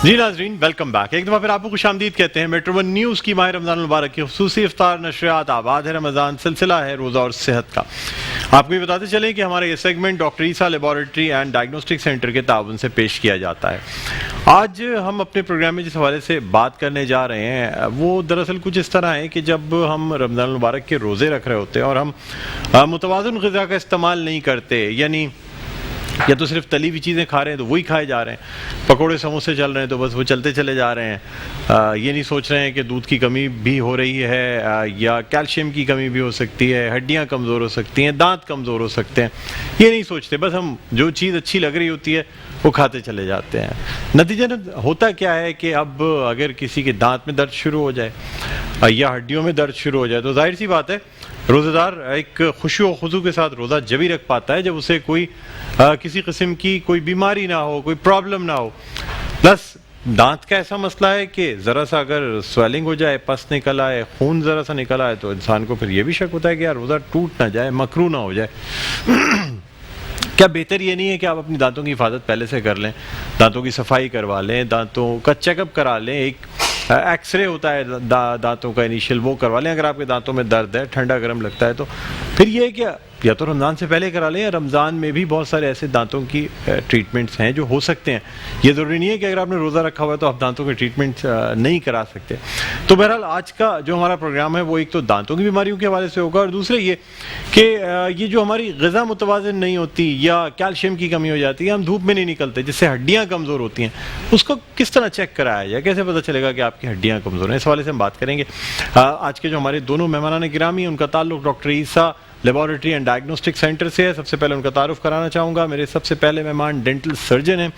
جی ناظرین، welcome back. ایک دفعہ پھر آپ کو خوش آمدید کہتے ہیں. میٹرو ون نیوز کی ماہ رمضان المبارک کی خصوصی افطار نشریات آباد ہے رمضان سلسلہ ہے روزہ اور صحت کا. آپ کو یہ بتاتے چلیں کہ ہمارا یہ segment doctor Isa laboratory and diagnostic centre کے تعاون سے پیش کیا جاتا ہے. آج ہم اپنے پروگرام میں جس حوالے سے بات کرنے جا رہے ہیں وہ دراصل کچھ اس طرح ہے کہ جب ہم رمضان المبارک کے روزے رکھ رہے ہوتے ہیں اور ہم متوازن غذا کا استعمال نہیں کرتے، یعنی یا تو صرف تلی ہوئی چیزیں کھا رہے ہیں تو وہی کھائے جا رہے ہیں، پکوڑے سموسے چل رہے ہیں تو بس وہ چلتے چلے جا رہے ہیں، یہ نہیں سوچ رہے ہیں کہ دودھ کی کمی بھی ہو رہی ہے یا کیلشیم کی کمی بھی ہو سکتی ہے، ہڈیاں کمزور ہو سکتی ہیں، دانت کمزور ہو سکتے ہیں، یہ نہیں سوچتے. بس ہم جو چیز اچھی لگ رہی ہوتی ہے وہ کھاتے چلے جاتے ہیں. نتیجہ ہوتا کیا ہے کہ اب اگر کسی کے دانت میں درد شروع ہو جائے یا ہڈیوں میں درد شروع ہو جائے تو ظاہر سی بات ہے روزہ دار ایک خشوع و خضوع کے ساتھ روزہ جب ہی رکھ پاتا ہے جب اسے کوئی کسی قسم کی کوئی بیماری نہ ہو، کوئی پرابلم نہ ہو. پلس دانت کا ایسا مسئلہ ہے کہ ذرا سا اگر سویلنگ ہو جائے، پس نکل آئے، خون ذرا سا نکل آئے تو انسان کو پھر یہ بھی شک ہوتا ہے کہ یار روزہ ٹوٹ نہ جائے، مکروہ نہ ہو جائے. کیا بہتر یہ نہیں ہے کہ آپ اپنی دانتوں کی حفاظت پہلے سے کر لیں، دانتوں کی صفائی کروا لیں، دانتوں کا چیک اپ کرا لیں، ایک ایکس رے ہوتا ہے دانتوں کا انیشیل، وہ کروا لیں اگر آپ کے دانتوں میں درد ہے، ٹھنڈا گرم لگتا ہے تو. پھر یہ ہے کہ یا تو رمضان سے پہلے کرا لیں، یا رمضان میں بھی بہت سارے ایسے دانتوں کی ٹریٹمنٹس ہیں جو ہو سکتے ہیں. یہ ضروری نہیں ہے کہ اگر آپ نے روزہ رکھا ہوا ہے تو آپ دانتوں کے ٹریٹمنٹ نہیں کرا سکتے. تو بہرحال آج کا جو ہمارا پروگرام ہے وہ ایک تو دانتوں کی بیماریوں کے حوالے سے ہوگا، اور دوسرے یہ کہ یہ جو ہماری غذا متوازن نہیں ہوتی یا کیلشیم کی کمی ہو جاتی ہے، ہم دھوپ میں نہیں نکلتے جس سے ہڈیاں کمزور ہوتی ہیں، اس کو کس طرح چیک کرایا جائے، کیسے پتہ چلے گا کہ آپ کی ہڈیاں کمزور ہیں، اس حوالے سے ہم بات کریں گے. آج کے جو ہمارے دونوں مہمانان گرامی ہیں ان کا تعلق doctor Isa laboratory and diagnostic centre سے ہے. سب سے پہلے ان کا تعارف کرانا چاہوں گا. میرے سب سے پہلے مہمان ڈینٹل سرجن ہیں،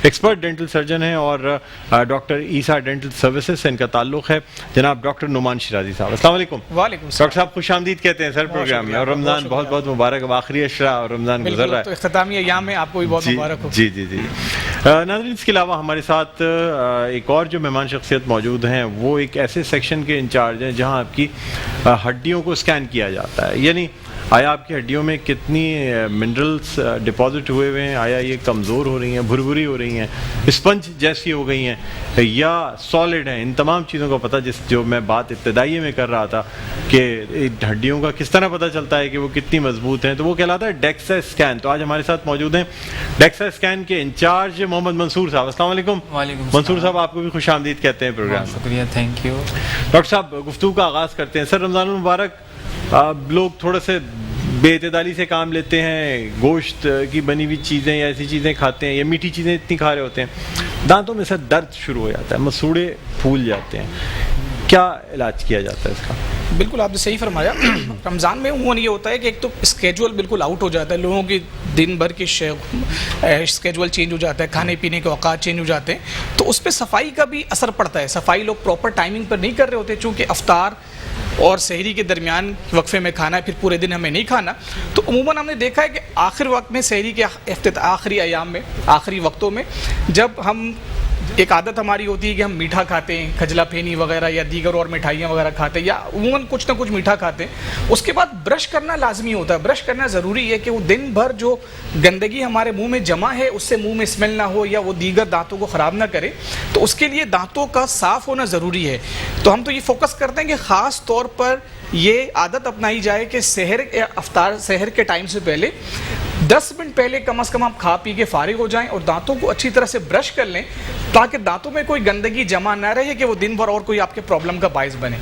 ایکسپرٹ ڈینٹل سرجن ہیں، اور ڈاکٹر عیسیٰ ڈینٹل سروسز سے ان کا تعلق ہے جناب ڈاکٹر نعمان شیرازی صاحب. السلام علیکم. وعلیکم السلام. ڈاکٹر صاحب خوش آمدید کہتے ہیں سر پروگرام میں، اور رمضان بہت بہت مبارک. اب آخری اشرا اور رمضان گزر رہا ہے تو اختتامی ایام میں آپ کو بھی بہت مبارک ہو. جی جی جی. ناظرین، اس کے علاوہ ہمارے ساتھ ایک اور جو مہمان شخصیت موجود ہیں وہ ایک ایسے سیکشن کے انچارج ہیں جہاں آپ کی ہڈیوں کو اسکین کیا جاتا ہے، یعنی آیا آپ کی ہڈیوں میں کتنی منرلس ڈپازٹ ہوئے ہوئے ہیں، آیا یہ کمزور ہو رہی ہیں، بھربھری ہو رہی ہیں، اسپنج جیسی ہو گئی ہیں یا سالڈ ہیں. ان تمام چیزوں کا پتہ جو میں بات ابتدائی میں کر رہا تھا کہ ہڈیوں کا کس طرح پتہ چلتا ہے کہ وہ کتنی مضبوط ہیں، تو وہ کہلاتا ہے ڈیکسا اسکین. تو آج ہمارے ساتھ موجود ہیں ڈیکسا اسکین کے انچارج محمد منصور صاحب. السلام علیکم. منصور صاحب آپ کو بھی خوش آمدید کہتے ہیں پروگرام. شکریہ، تھینک یو. ڈاکٹر صاحب گفتگو کا آغاز کرتے ہیں. سر رمضان المبارک لوگ تھوڑا سے بے اعتدالی سے کام لیتے ہیں، گوشت کی بنی ہوئی چیزیں یا ایسی چیزیں کھاتے ہیں یا میٹھی چیزیں اتنی کھا رہے ہوتے ہیں، دانتوں میں سے درد شروع ہو جاتا ہے، مسوڑے پھول جاتے ہیں. کیا علاج کیا جاتا ہے اس کا؟ بالکل آپ نے صحیح فرمایا. رمضان میں عموماً یہ ہوتا ہے کہ ایک تو اسکیجول بالکل آؤٹ ہو جاتا ہے، لوگوں کی دن بھر کی اسکیجول چینج ہو جاتا ہے، کھانے پینے کے اوقات چینج ہو جاتے ہیں، تو اس پہ صفائی کا بھی اثر پڑتا ہے. صفائی لوگ پراپر ٹائمنگ پر نہیں کر رہے ہوتے، چونکہ افطار اور سحری کے درمیان وقفے میں کھانا ہے، پھر پورے دن ہمیں نہیں کھانا. تو عموماً ہم نے دیکھا ہے کہ آخر وقت میں سحری کے آخری ایام میں، آخری وقتوں میں، جب ہم ایک عادت ہماری ہوتی ہے کہ ہم میٹھا کھاتے ہیں، کھجلا پھینی وغیرہ یا دیگر اور مٹھائیاں وغیرہ کھاتے ہیں، یا عموماً کچھ نہ کچھ میٹھا کھاتے ہیں. اس کے بعد برش کرنا لازمی ہوتا ہے. برش کرنا ضروری ہے کہ وہ دن بھر جو گندگی ہمارے منہ میں جمع ہے اس سے منہ میں اسمیل نہ ہو یا وہ دیگر دانتوں کو خراب نہ کرے. تو اس کے لیے دانتوں کا صاف ہونا ضروری ہے. تو ہم تو یہ فوکس کرتے ہیں کہ خاص طور پر یہ عادت اپنائی جائے کہ سحر کے ٹائم سے پہلے 10 منٹ پہلے کم از کم آپ کھا پی کے فارغ ہو جائیں اور دانتوں کو اچھی طرح سے برش کر لیں تاکہ دانتوں میں کوئی گندگی جمع نہ رہے کہ وہ دن بھر اور کوئی آپ کے پرابلم کا باعث بنے.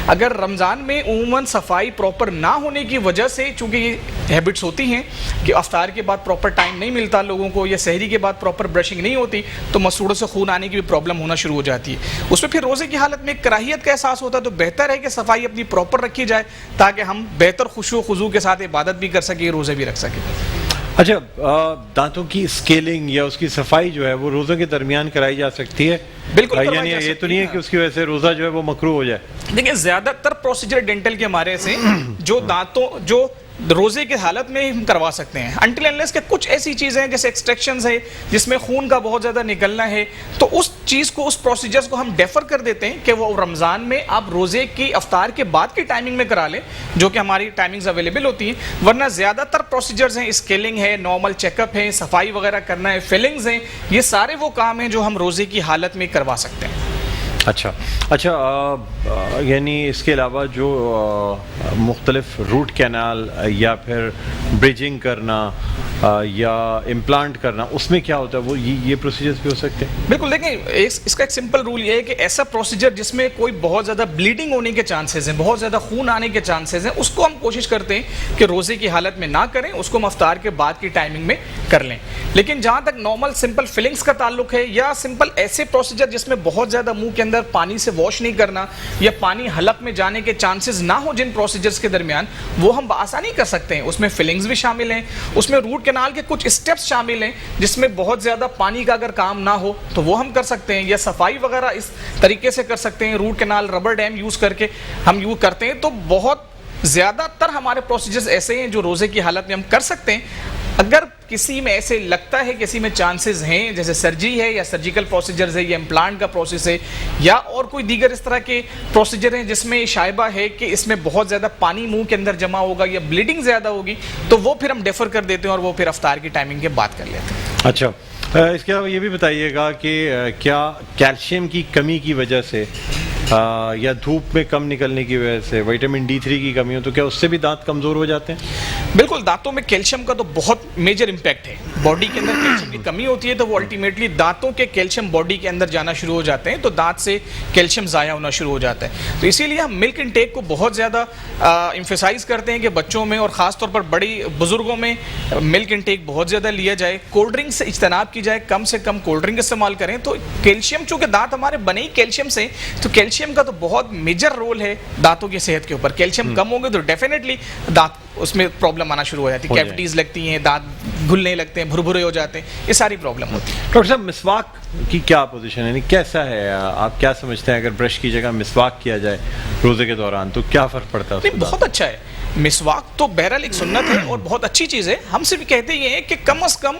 اگر رمضان میں عموماً صفائی پراپر نہ ہونے کی وجہ سے، چونکہ یہ ہیبٹس ہوتی ہیں کہ افطار کے بعد پراپر ٹائم نہیں ملتا لوگوں کو، یا سحری کے بعد پراپر برشنگ نہیں ہوتی، تو مسوڑوں سے خون آنے کی بھی پرابلم ہونا شروع ہو جاتی ہے. اس میں پھر روزے کی حالت میں ایک کراہیت کا احساس ہوتا ہے. تو بہتر ہے کہ صفائی اپنی پراپر رکھی جائے تاکہ ہم بہتر خشوع و خضوع کے ساتھ عبادت بھی کر سکیں، روزے بھی رکھ سکیں. اچھا، دانتوں کی اسکیلنگ یا اس کی صفائی جو ہے وہ روزوں کے درمیان کرائی جا سکتی ہے؟ بالکل. یعنی یہ تو نہیں ہے کہ اس کی وجہ سے روزہ جو ہے وہ مکروہ ہو جائے؟ دیکھیں، زیادہ تر پروسیجر ڈینٹل کے ہمارے سے جو دانتوں جو روزے کی حالت میں ہم کروا سکتے ہیں انٹل انلیس کہ کچھ ایسی چیزیں جیسے ایکسٹریکشنز ہے جس میں خون کا بہت زیادہ نکلنا ہے تو اس چیز کو اس پروسیجرز کو ہم ڈیفر کر دیتے ہیں کہ وہ رمضان میں آپ روزے کی افطار کے بعد کی ٹائمنگ میں کرا لیں جو کہ ہماری ٹائمنگز اویلیبل ہوتی ہیں ورنہ زیادہ تر پروسیجرز ہیں اسکیلنگ ہے نارمل چیک اپ ہے صفائی وغیرہ کرنا ہے فلنگز ہیں یہ سارے وہ کام ہیں جو ہم روزے کی حالت میں کروا سکتے ہیں اچھا یعنی اس کے علاوہ جو مختلف روٹ کینال یا پھر بریجنگ کرنا یا امپلانٹ کرنا اس میں کیا ہوتا ہے وہ یہ پروسیجرز بھی ہو سکتے ہیں؟ بالکل دیکھیں اس کا ایک سمپل رول یہ ہے کہ ایسا پروسیجر جس میں کوئی بہت زیادہ بلیڈنگ ہونے کے چانسز ہیں بہت زیادہ خون آنے کے چانسز ہیں اس کو ہم کوشش کرتے ہیں کہ روزے کی حالت میں نہ کریں اس کو ہم افطار کے بعد کی ٹائمنگ میں کر لیں لیکن جہاں تک نارمل سمپل فلنگز کا تعلق ہے یا سمپل ایسے پروسیجر جس میں بہت زیادہ منہ کے اندر پانی سے واش نہیں کرنا یا پانی حلق میں جانے کے چانسز نہ ہو جن پروسیجرز کے درمیان وہ ہم بآسانی کر سکتے ہیں اس میں فلنگز بھی شامل ہیں اس میں روٹ کینال کے کچھ اسٹیپس شامل ہیں جس میں بہت زیادہ پانی کا اگر کام نہ ہو تو وہ ہم کر سکتے ہیں یا صفائی وغیرہ اس طریقے سے کر سکتے ہیں root canal rubber dam use کر کے ہم یوز کرتے ہیں تو بہت زیادہ تر ہمارے پروسیجرز ایسے ہیں جو روزے کی حالت میں ہم کر سکتے ہیں اگر کسی میں ایسے لگتا ہے کسی میں چانسز ہیں جیسے سرجری ہے یا سرجیکل پروسیجرز ہے یا امپلانٹ کا پروسیس ہے یا اور کوئی دیگر اس طرح کے پروسیجر ہیں جس میں شائبہ ہے کہ اس میں بہت زیادہ پانی منہ کے اندر جمع ہوگا یا بلیڈنگ زیادہ ہوگی تو وہ پھر ہم ڈیفر کر دیتے ہیں اور وہ پھر افطار کی ٹائمنگ کے بعد کر لیتے ہیں. اچھا اس کے علاوہ یہ بھی بتائیے گا کہ کیا کیلشیم کی کمی کی وجہ سے یا دھوپ میں کم نکلنے کی وجہ سے وٹامن D3 کی کمی ہو تو کیا اس سے بھی دانت کمزور ہو جاتے ہیں؟ بالکل دانتوں میں کیلشیم کا تو بہت میجر امپیکٹ ہے باڈی کے اندر کیلشیم کی کمی ہوتی ہے تو وہ الٹیمیٹلی دانتوں کے کیلشیم باڈی کے اندر جانا شروع ہو جاتے ہیں تو دانت سے کیلشیم ضائع ہونا شروع ہو جاتا ہے تو اسی لیے ہم ملک انٹیک کو بہت زیادہ ایمفیسائز کرتے ہیں کہ بچوں میں اور خاص طور پر بڑی بزرگوں میں ملک انٹیک بہت زیادہ لیا جائے کولڈ ڈرنک سے اجتناب کی جائے کم سے کم کولڈ ڈرنک استعمال کریں تو کیلشیم چونکہ دانت ہمارے بنے ہی کیلشیم سے تو کیلشیم کا تو بہت میجر رول ہے دانتوں کی صحت کے اوپر کیلشیم کم ہوں گے تو ڈیفینیٹلی دانت اس میں پرابلم آنا شروع ہو جاتی ہے کیوٹیز لگتی ہیں دانت گھلنے لگتے ہیں بھربھرے ہو جاتے ہیں یہ ساری پرابلم ہوتی ہے. ڈاکٹر صاحب مسواک کی کیا پوزیشن ہے یعنی کیسا ہے آپ کیا سمجھتے ہیں اگر برش کی جگہ مسواک کیا جائے روزے کے دوران تو کیا فرق پڑتا ہے؟ بہت اچھا ہے مسواک تو بہرحال ایک سنت ہے اور بہت اچھی چیز ہے ہم صرف کہتے یہ ہیں کہ کم از کم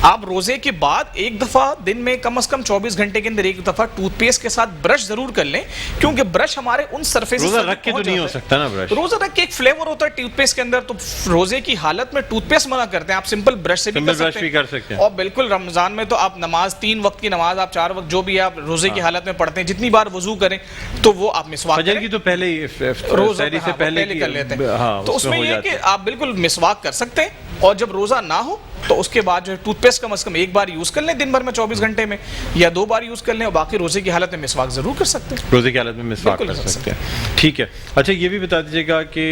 آپ روزے کے بعد ایک دفعہ دن میں کم از کم 24 گھنٹے کے اندر ایک دفعہ ٹوتھ پیسٹ کے ساتھ برش ضرور کر لیں کیونکہ برش ہمارے ان سرفیس روزہ رکھ کے تو نہیں ہو سکتا نا برش روزہ رکھ کے ایک فلیور ہوتا ہے ٹوتھ پیسٹ کے اندر تو روزے کی حالت میں ٹوتھ پیسٹ منع کرتے ہیں آپ سمپل برش سے بھی کر سکتے ہیں اور بالکل رمضان میں تو آپ نماز 3 وقت کی نماز آپ 4 وقت جو بھی آپ روزے کی حالت میں پڑھتے ہیں جتنی بار وضو کریں تو وہ آپ مسواک فجر کی تو پہلے ہی روزہ سے پہلے کر لیتے ہیں تو اس میں یہ کہ آپ بالکل مسواک کر سکتے ہیں اور جب روزہ نہ ہو تو اس کے بعد جو ہے ٹوتھ پیسٹ کم از کم ایک بار یوز کر لیں دن بھر میں 24 گھنٹے میں یا 2 بار یوز کر لیں اور باقی روزے کی حالت میں مسواک ضرور کر سکتے ہیں روزے کی حالت میں مسواک کر سکتے ہیں. ٹھیک ہے. اچھا یہ بھی بتا دیجیے گا کہ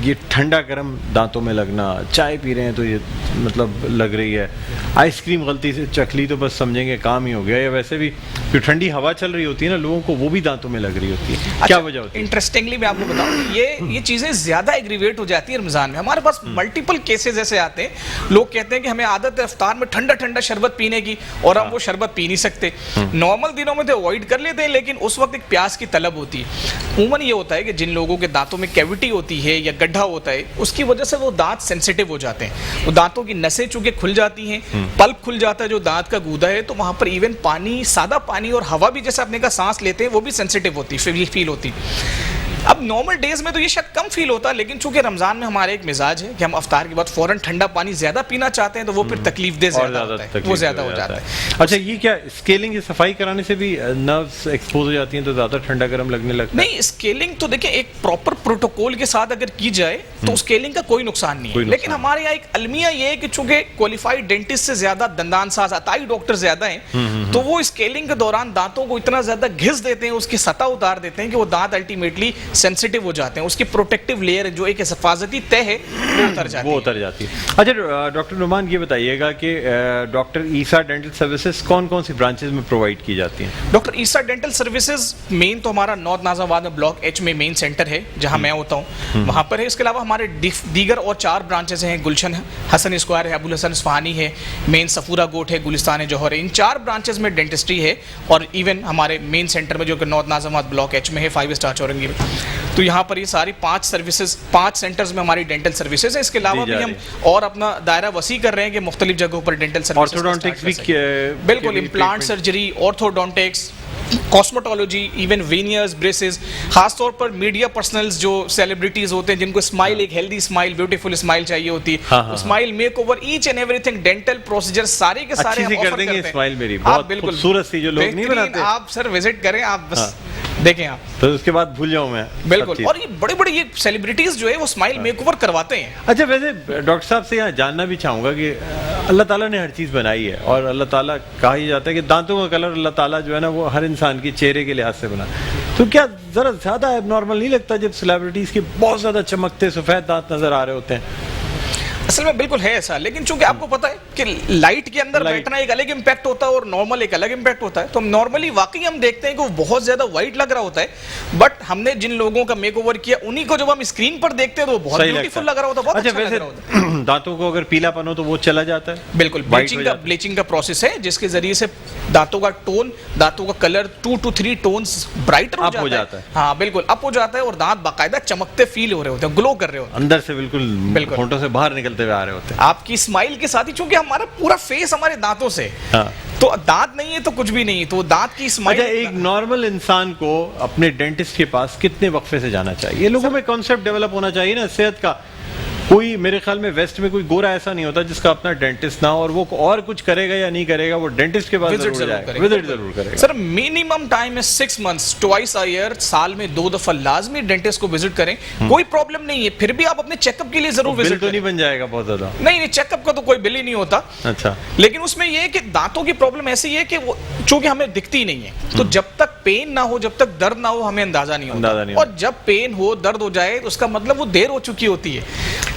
یہ ٹھنڈا گرم دانتوں میں لگنا چائے پی رہے ہیں تو یہ مطلب لگ رہی ہے آئس کریم غلطی سے چکھ لی تو بس سمجھیں گے کام ہی ہو گیا یا ویسے بھی جو ٹھنڈی ہوا چل رہی ہوتی ہے نا لوگوں کو وہ بھی دانتوں میں لگ رہی ہوتی ہے کیا وجہ ہوتی ہے؟ انٹرسٹنگلی میں آپ کو بتاؤں یہ چیزیں زیادہ ایگریویٹ ہو جاتی ہے رمضان میں ہمارے پاس ملٹیپل کیسز ایسے آتے ہیں لوگ کہتے ہیں کہ ہمیں عادت ہے افطار میں ٹھنڈا ٹھنڈا شربت پینے کی اور ہم وہ شربت پی نہیں سکتے نارمل دنوں میں تو اوائڈ کر لیتے ہیں لیکن اس وقت ایک پیاس کی طلب ہوتی ہے عموماً یہ ہوتا ہے کہ جن لوگوں کے دانتوں میں کیوٹی ہوتی ہے یا گڈھا ہوتا ہے اس کی وجہ سے وہ دانت سینسیٹیو ہو جاتے ہیں وہ دانتوں کی نسیں چونکہ کھل جاتی ہیں پلپ کھل جاتا ہے جو دانت کا گودا ہے تو وہاں پر ایون پانی سادہ پانی اور ہوا بھی جیسے اپنے کا سانس لیتے ہیں وہ بھی سینسیٹیو ہوتی ہے فیل ہوتی اب نارمل ڈیز میں تو یہ شاید کم فیل ہوتا ہے لیکن چونکہ رمضان میں ہمارا ایک مزاج ہے کہ ہم افطار کے بعد فوراً ٹھنڈا پانی زیادہ پینا چاہتے ہیں تو وہ پھر تکلیف دہ زیادہ ہوتا ہے وہ زیادہ ہو جاتا ہے. اچھا یہ کیا اسکیلنگ صفائی کرانے سے بھی نروز ایکسپوز ہو جاتی ہیں تو زیادہ ٹھنڈا گرم لگنے لگتا ہے؟ نہیں اسکیلنگ تو دیکھیں ایک پراپر پروٹوکول کے ساتھ اگر کی جائے تو اسکیلنگ کا کوئی نقصان نہیں ہے لیکن ہمارے یہاں ایک المیہ یہ ہے کہ چونکہ کوالیفائڈ ڈینٹسٹ سے زیادہ دندان ساز عطائی ڈاکٹر زیادہ ہیں تو وہ اسکیلنگ کے دوران دانتوں کو اتنا زیادہ گھس دیتے ہیں اس کی سطح اتار دیتے ہیں کہ وہ دانت الٹیمیٹلی سینسیٹیو ہو جاتے ہیں اس کی پروٹیکٹیو لیئر جو ایک حفاظتی تہ ہے وہ اتر جاتی ہے. اچھا ڈاکٹر نعمان یہ بتائیے گا کہ ڈاکٹر عیسیٰ ڈینٹل سروسز کون کون سی برانچز میں پرووائڈ کی جاتی ہیں؟ ڈاکٹر عیسیٰ ڈینٹل سروسز مین تو ہمارا نارتھ ناظم آباد میں بلاک ایچ میں مین سینٹر ہے جہاں میں ہوتا ہوں وہاں پر ہے. اس کے علاوہ ہمارے دیگر اور 4 برانچز ہیں گلشن حسن اسکوائر ہے ابوالحسن اصفہانی ہے مین صفورہ گوٹ ہے گلستان جوہر ہے. ان 4 برانچز میں ڈینٹسٹری ہے اور ایون ہمارے مین سینٹر میں جو کہ نارتھ ناظم آباد بلاک ایچ میں ہے 5 اسٹار چورنگی میں. تو یہاں پر یہ ساری 5 سینٹرز میں ہماری ڈینٹل سروسز ہیں. اس کے علاوہ بھی ہم اور اپنا دائرہ وسیع کر رہے ہیں کہ مختلف جگہوں پر ڈینٹل سروسز. آرتھوڈونٹکس بھی بالکل, implant surgery, orthodontics, cosmetology, even veneers, braces. خاص طور پر میڈیا پرسنلز جو سیلیبریٹیز ہوتے ہیں جن کو اسمائل, ایک ہیلدی اسمائل, بیوٹیفل اسمائل چاہیے ہوتی ہے, smile makeover, each and every تھنگ, ڈینٹل پروسیجر سارے کے سارے ہم آفر کرتے ہیں. اسمائل میری بہت خوبصورت سی جو لوگ نہیں بناتے, آپ سر وزٹ کریں, آپ بس دیکھیں آپ, تو اس کے بعد بھول جاؤں میں. بالکل. اور یہ بڑے بڑے یہ سیلیبریٹیز جو ہے وہ اسمائل میک اوور کرواتے ہیں. اچھا, ویسے ڈاکٹر صاحب سے یہاں جاننا بھی چاہوں گا کہ اللہ تعالیٰ نے ہر چیز بنائی ہے, اور اللہ تعالیٰ کہا ہی جاتا ہے کہ دانتوں کا کلر اللہ تعالیٰ جو ہے نا وہ ہر انسان کے چہرے کے لحاظ سے بنا. تو کیا ذرا زیادہ ایب نارمل نہیں لگتا جب سیلیبریٹیز کے بہت زیادہ چمکتے سفید دانت نظر آ رہے ہوتے ہیں؟ اصل میں بالکل ہے ایسا, لیکن چونکہ آپ کو پتا ہے کہ لائٹ کے اندر بیٹھنا ایک الگ امپیکٹ ہوتا ہے اور نارمل ایک الگ امپیکٹ ہوتا ہے. تو ہم نارملی واقعی ہم دیکھتے ہیں کہ وہ بہت زیادہ وائٹ لگ رہا ہوتا ہے, بٹ ہم نے جن لوگوں کا میک اوور کیا انہی کو جب ہم اسکرین پر دیکھتے ہیں تو وہ بہت بیوٹیفل لگ رہا ہوتا ہے, بہت اچھا لگ رہا ہوتا ہے. دانتوں کو اگر پیلا پن ہو تو وہ چلا جاتا ہے. بالکل, بلیچنگ کا پروسیس ہے جس کے ذریعے سے دانتوں کا ٹون, دانتوں کا کلر 2 to 3 ٹونز برائٹر ہو جاتا ہے. ہاں بالکل, اپ ہو جاتا ہے اور دانت باقاعدہ چمکتے فیل ہو رہے ہوتے ہیں, گلو کر رہے ہوتے ہیں, اندر سے بالکل ہونٹوں سے باہر نکلتے ہوئے آ رہے ہوتے ہیں. آپ کی اسمائل کے ساتھ ہی, چونکہ ہمارا پورا فیس ہمارے دانتوں سے, تو دانت نہیں ہے تو کچھ بھی نہیں ہے, تو دانت کی اسمائل. اچھا, ایک نارمل انسان کو اپنے ڈینٹسٹ کے پاس کتنے وقفے سے جانا چاہیے؟ لوگوں میں کانسیپٹ ڈیولپ ہونا چاہیے نا صحت کا. کوئی میرے خیال میں ویسٹ میں کوئی گورا ایسا نہیں ہوتا جس کا اپنا ڈینٹسٹ نہ ہو, اور وہ اور کچھ کرے گا یا نہیں کرے گا وہ ڈینٹسٹ کے پاس ضرور جائے گا, وزٹ ضرور کرے گا. سر منیمم ٹائم ہے 6 months, ٹوائس ا ایئر, سال میں 2 دفعہ لازمی ڈینٹسٹ کو وزٹ کریں. کوئی پرابلم نہیں ہے, پھر بھی آپ اپنے چیک اپ کے لیے ضرور وزٹ کریں. بل تو نہیں بن جائے گا بہت زیادہ؟ نہیں, چیک اپ کا تو کوئی بل ہی نہیں ہوتا. اچھا, لیکن اس میں یہ ہے کہ دانتوں کی پرابلم ایسی ہے کہ وہ چونکہ ہمیں دکھتی نہیں ہے, تو جب تک پین نہ ہو, جب تک درد نہ ہو, ہمیں اندازہ نہیں ہوتا. اور جب پین ہو, درد ہو جائے, تو اس کا مطلب وہ دیر ہو چکی ہوتی ہے.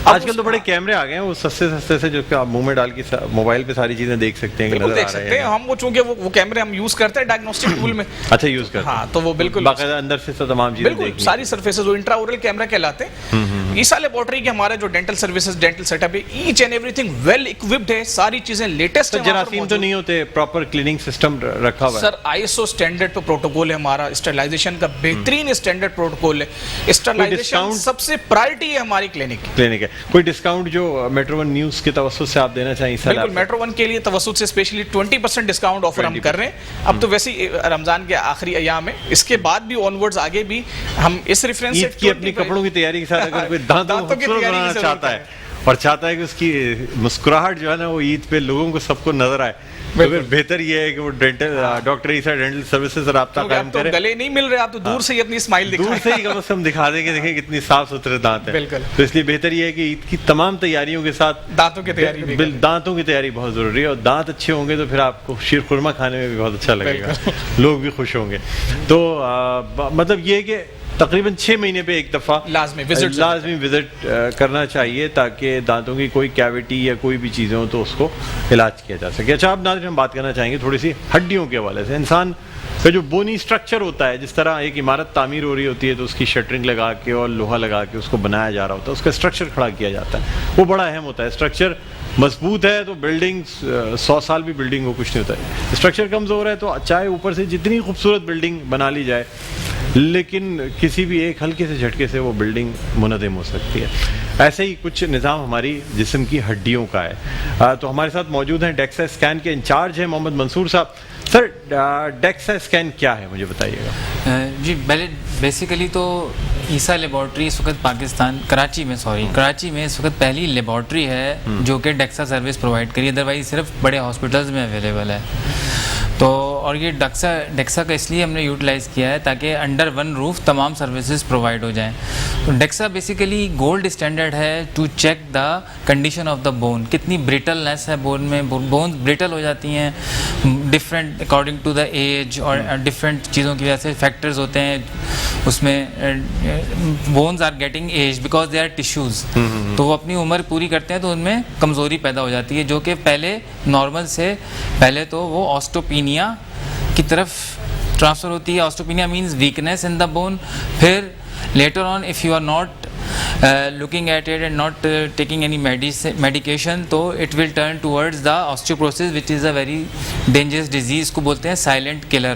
آج کل تو بڑے کیمرے آ گئے ہیں, وہ سستے سے جو کہ آپ منہ میں ڈال کے موبائل پہ ساری چیزیں دیکھ سکتے ہیں, بالکل دیکھ سکتے ہیں ہم. وہ چونکہ وہ کیمرے ہم یوز کرتے ہیں ڈائگنوسٹک ٹول میں. اچھا, یوز کرتے ہیں. ہاں, تو وہ بالکل باقاعدہ اندر سے تمام چیزیں بالکل ساری سرفیسز, وہ انٹرا اورل کیمرا کہلاتے ہیں. عیسیٰ لیبارٹری کے ہمارا جو dental services, dental set up ہے, each and every thing well equipped ہے, ساری چیزیں لیٹسٹ ہیں. جراثیم تو نہیں ہوتے, پراپر کلیننگ سسٹم رکھا ہوا ہے. سر ISO اسٹینڈرڈ پہ پروٹوکول ہے ہمارا, اسٹرلائزیشن کا بہترین اسٹینڈرڈ پروٹوکول ہے. اسٹرلائزیشن سب سے پرائرٹی ہے ہماری کلینک ہے. کوئی ڈسکاؤنٹ جو میٹرو ون نیوز کے توسط سے آپ دینا چاہیں؟ بالکل, میٹرو ون کے لیے توسط سے اسپیشلی 20% ڈسکاؤنٹ آفر ہم کر رہے ہیں. اب تو ویسے ہی رمضان کے آخری ایام ہے, اس کے بعد بھی آنورڈز آگے بھی ہم اس ریفرنس سے کی اپنی کپڑوں کی تیاری کے ساتھ اگر کوئی دانتوں کو خوبصورت بنانا چاہتا ہے اور چاہتا ہے کہ اس کی مسکراہٹ جو ہے نا وہ عید پہ لوگوں کو سب کو نظر آئے, تو پھر بہتر یہ ہے کہ وہ ڈاکٹر عیسیٰ ڈینٹل سروسز سے رابطہ قائم کرے. گلے نہیں مل رہے, آپ تو دور سے ہی اپنی اسمائل دکھائیں, دور سے ہی کم از کم دکھا دیں کہ دیکھیں کتنی صاف ستھرے دانت ہیں. بالکل, تو اس لیے بہتر یہ ہے کہ عید کی تمام تیاریوں کے ساتھ دانتوں کی تیاری بہت ضروری ہے, اور دانت اچھے ہوں گے تو پھر آپ کو شیر خورما کھانے میں بھی بہت اچھا لگے گا, لوگ بھی خوش ہوں گے. تو مطلب یہ کہ تقریباً 6 مہینے پہ ایک دفعہ لازمی وزٹ کرنا چاہیے تاکہ دانتوں کی کوئی کیویٹی یا کوئی بھی چیزیں ہوں تو اس کو علاج کیا جا سکے. اچھا, آپ ناظرین ہم بات کرنا چاہیں گے تھوڑی سی ہڈیوں کے حوالے سے. انسان کا جو بونی اسٹرکچر ہوتا ہے, جس طرح ایک عمارت تعمیر ہو رہی ہوتی ہے تو اس کی شٹرنگ لگا کے اور لوہا لگا کے اس کو بنایا جا رہا ہوتا ہے, اس کا اسٹرکچر کھڑا کیا جاتا ہے, وہ بڑا اہم ہوتا ہے. اسٹرکچر مضبوط ہے تو بلڈنگ 100 سال بھی بلڈنگ کو کچھ نہیں ہوتا ہے. اسٹرکچر کمزور ہے تو چاہے اوپر سے جتنی خوبصورت بلڈنگ بنا لی جائے, لیکن کسی بھی ایک ہلکے سے جھٹکے سے وہ بلڈنگ منہدم ہو سکتی ہے. ایسے ہی کچھ نظام ہماری جسم کی ہڈیوں کا ہے. تو ہمارے ساتھ موجود ہیں ڈیکسا اسکین کے انچارج ہیں محمد منصور صاحب. سر, ڈیکسا اسکین کیا ہے مجھے بتائیے گا. جی, بیسیکلی تو عیسیٰ لیبارٹری اس وقت کراچی میں اس وقت پہلی لیبارٹری ہے جو کہ ڈیکسا سروس پرووائڈ کری, ادروائز صرف بڑے ہاسپٹلز میں اویلیبل ہے. تو اور یہ ڈیکسا کا اس لیے ہم نے یوٹیلائز کیا ہے تاکہ انڈر ون روف تمام سروسز پرووائڈ ہو جائیں. تو ڈیکسا بیسیکلی گولڈ اسٹینڈرڈ ہے to check the condition of the bone, کتنی بریٹلنیس ہے بون میں, بونز بریٹل ہو جاتی ہیں different according to the age, اور ڈفرینٹ چیزوں کی وجہ سے فیکٹرز ہوتے ہیں اس میں. Bones are getting age because they are tissues, تو وہ اپنی عمر پوری کرتے ہیں تو ان میں کمزوری پیدا ہو جاتی ہے, جو کہ پہلے نارمل سے پہلے تو وہ آسٹوپینیا کی طرف ٹرانسفر ہوتی ہے. Osteopenia means weakness in the bone. پھر later on if you are not looking at it and not taking any medication, تو it will turn towards the osteoporosis which is a very dangerous disease, کو بولتے ہیں silent killer.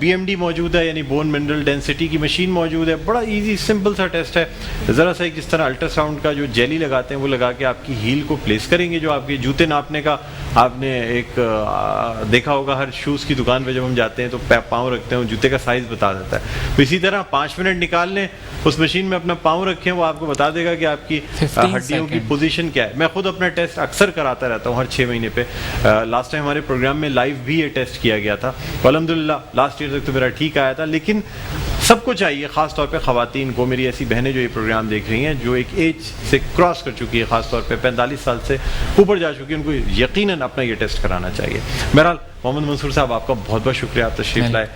BMD موجود ہے, یعنی bone mineral density کی machine موجود ہے. بڑا ایزی سمپل سا ٹیسٹ ہے, ذرا سا جس طرح الٹرا ساؤنڈ کا جو جیلی لگاتے ہیں وہ لگا کے آپ کی ہیل کو پلیس کریں گے. جو آپ کے جوتے ناپنے کا آپ نے ایک دیکھا ہوگا, ہر شوز کی دکان پہ جب ہم جاتے ہیں تو پاؤں رکھتے ہیں, وہ جوتے کا سائز بتا دیتا ہے. تو اسی طرح 5 منٹ نکال لیں, اس مشین میں اپنا پاؤں رکھیں, وہ آپ کو بتا دے گا کہ آپ کی ہڈیوں کی پوزیشن کیا ہے. میں خود اپنا ٹیسٹ اکثر کراتا رہتا ہوں ہر 6 مہینے پہ. لاسٹ ٹائم ہمارے پروگرام میں لائیو بھی یہ ٹیسٹ کیا گیا تھا, الحمدللہ لاسٹ ایئر تک تو میرا ٹھیک آیا تھا. لیکن سب کو چاہیے, خاص طور پہ خواتین کو, میری ایسی بہنیں جو یہ پروگرام دیکھ رہی ہیں جو ایک ایج سے کراس کر چکی ہے, خاص طور پہ 45 سال سے اوپر جا چکی ہے, ان کو یقیناً اپنا یہ ٹیسٹ کرانا چاہیے. بہرحال محمد منصور صاحب آپ کا بہت بہت شکریہ, آپ تشریف لائے.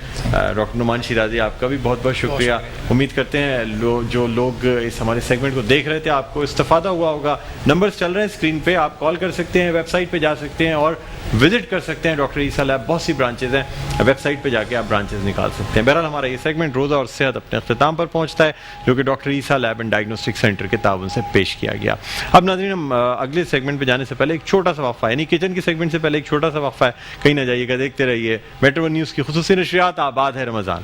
ڈاکٹر نعمان شیرازی آپ کا بھی بہت بہت شکریہ. امید کرتے ہیں جو لوگ اس ہمارے سیگمنٹ کو دیکھ رہے تھے آپ کو استفادہ ہوا ہوگا. نمبرز چل رہے ہیں اسکرین پہ, آپ کال کر سکتے ہیں, ویب سائٹ پہ جا سکتے ہیں اور وزٹ کر سکتے ہیں ڈاکٹر عیسیٰ لیب. بہت سی برانچز ہیں, ویب سائٹ پہ جا کے آپ برانچز نکال سکتے ہیں. بہرحال ہمارا یہ سیگمنٹ روزہ اور صحت اپنے اختتام پر پہنچتا ہے, جو کہ doctor Isa lab and diagnostic centre کے تعاون سے پیش کیا گیا. اب ناظرین, ہم اگلے سیگمنٹ پہ جانے سے پہلے ایک چھوٹا سا وقفہ, یعنی کچن کے سیگمنٹ سے پہلے ایک چھوٹا سا وقفہ ہے, کہیں نہ جائیے گا, دیکھتے رہیے میٹرو ون نیوز کی خصوصی نشریات. آباد ہے رمضان.